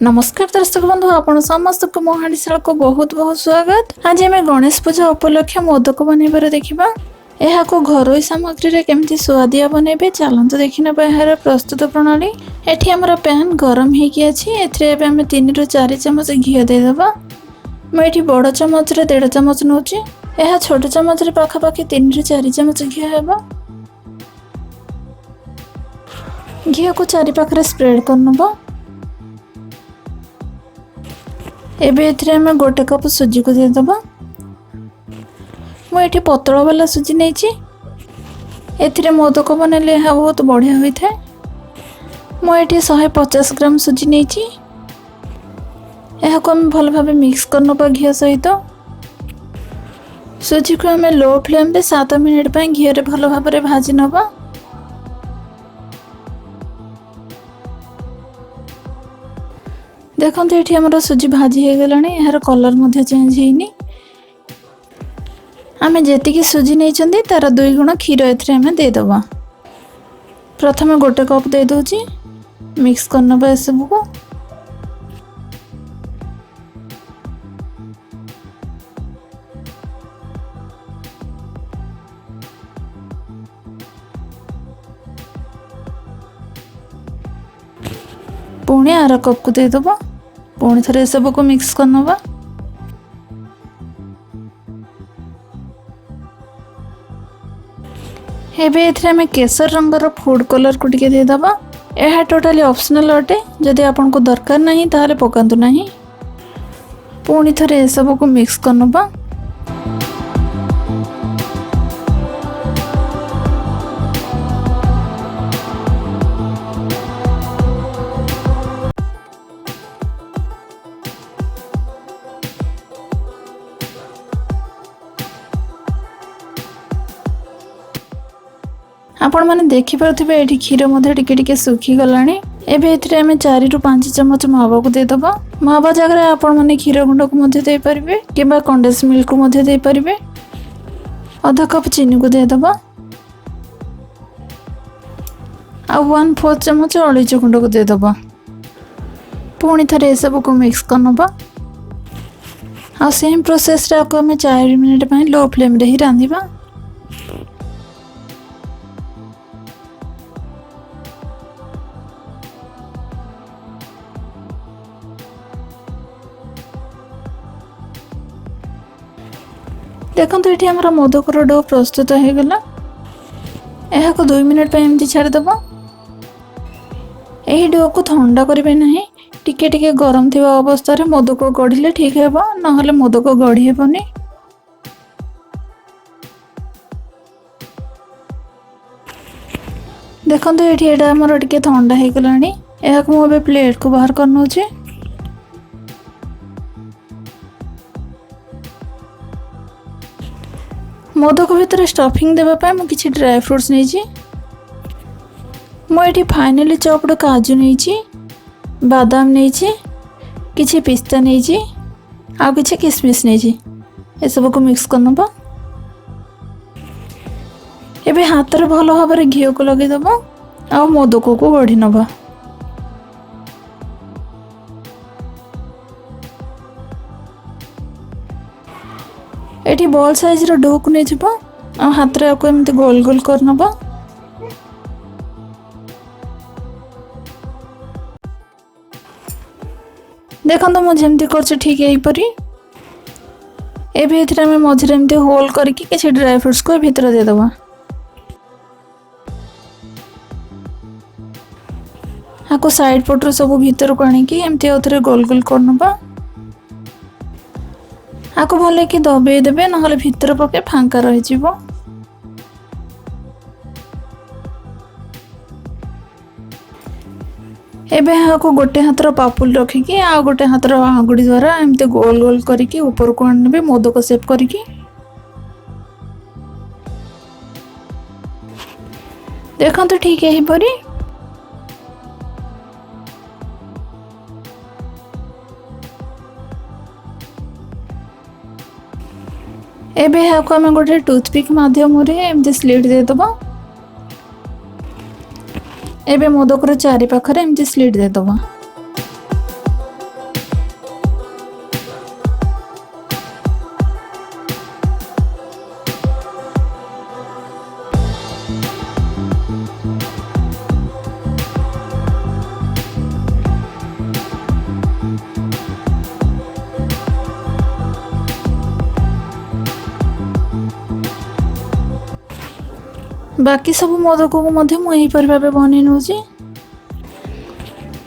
नमस्कार दर्शक बंधु आपण समस्त को महाशाला को बहुत बहुत स्वागत। आज आम गणेश पूजा उपलक्ष मोदक बनइबार देखा यह घरोई सामग्री रे केमती सुआदिया बनइबे चलते देखने यार प्रस्तुत प्रणाली। एठी हमर पैन गरम होगी अच्छी एथरे आम 3 ରୁ 4 चमच घी देदेबा। मुझे बड़ चमच रे 1.5 चमच नौची। यह छोट चमच रे पाखापाखि 3 ରୁ 4 चमच घी हेबा। घी को चारि पाखरे स्प्रेड करनबा। एबे एथरे हमें 1 कप सुजी को देदेबा। मुझे पतला वाला सुजी नहीं एथिरे मोदक बनले यह बहुत बढ़िया होता है। मुझे 150 ग्राम सुजी नहीं यह को हम भल भाव मिक्स करनबा घी सहित। सुजी को हमें लो फ्लेम रे 7 मिनिट घी रे भल भाव रे भाजी नबा। देखते ये आम सुजी भाजी हो गलानी यार कलर मध्य चेंज होनी। आम जी सुजी नहीं तार 2 गुण क्षीर एमें देदेबा। प्रथम 1 कप दे दूची मिक्स करनबा ए सब को। पुणी 1/2 कप को देदेबा। पुणी थे सब को मिक्स करनबा। एबे एथरे हमें केसर रंगर फूड कलर को टिके देदेबा। यह टोटाली ऑप्शनल अटे जदि आपन को दरकार नहीं ताले पकांतु नहीं। पुणी थे सब को मिक्स करनबा। आपण माने देखि पारथिबे एठी क्षीर मध्ये टिके टिके सुखी गलानी। एबे एथिरे हमें 4 ରୁ 5 चमच मावा को देदेबा। मावा जगह आपण माने क्षीर गुंड को मध्ये दे परिबे किबा कंडेंस मिल्क को मध्ये दे परिबे। आधा कप चीनी को देदेबा। आ 1/4 चमच अलैची गुंड को देदेबा। पुणी थे सब को मिक्स करनबा। आ सेम प्रोसेस रे आको हमें 4 मिनिट पय लो फ्लेम रे ही रांधिबा। देखो ये आम मोदक डो प्रस्तुत हो गला। यह को 2 मिनिट एमती छाड़देव। यही डो को ठंडा करें ना टिके टिके गरम थी अवस्था रे मोदक गढ़ले ठीक है ना मोदक गढ़ी हेबनी। देखो ये आमर टिके ठंडा हो गला। यह को मुझे प्लेट को बाहर कर नौचे। मोदक भितर स्टफिंग देवाई मुझे किसी ड्राई फ्रुट्स नहीं। मुझे फाइनली चॉप्ड काजू नहीं, बादाम नहीं, किसी पिस्ता नहीं, आ किसी किशमिश नहीं। ये सब को मिक्स करनबा। एबे हाथ रे भल भाव रे घी को लगेदेबा आ मोदक को गढ़ी नबा। एठी बॉल साइज रो डो को नहीं आ हाथ रे को एमती गोल गोल करनबा। देखो मुझे एमती कर ठीक यही परी। एबे एथरे में मझरे एमती होल करके किसी ड्राई फ्रूट्स को भीतर दे देबा। आको साइड पट रो सब भीतर को आनी की एमती ओथरे गोल गोल करनबा। आको भले कि दबे देबे ना भीतर पके फांका रही जीवो। एबे हाको गोटे हाथ रो पापुल रखिकी आ गोटे हाथ रो आंगुड़ी द्वारा एमते गोल गोल करके ऊपर को आनबे मोदक शेप करके। देखो तो ठीक है परी। एबे हाको आम गोटे टूथपिक माध्यम रे एमती स्लिट देदेबा। एबे मोदक रो चारि पाखरे एमती स्लिट देदेबा। बाकी सब मोदक को यहीपर भाव बन नौची।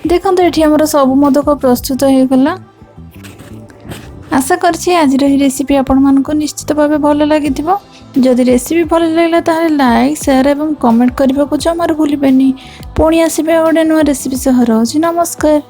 देखो ये आमर सब मोदक प्रस्तुत हो गला। आशा करछि आज रेसिपी आपण मानक निश्चित भाव भल लगी। जदि रेसिपी भल लगे ताहले लाइक शेयर एवं कमेंट करने को जमार भूलिबेनी। पुणी आसबे गोटे नुआ रेसिपी सह। नमस्कार।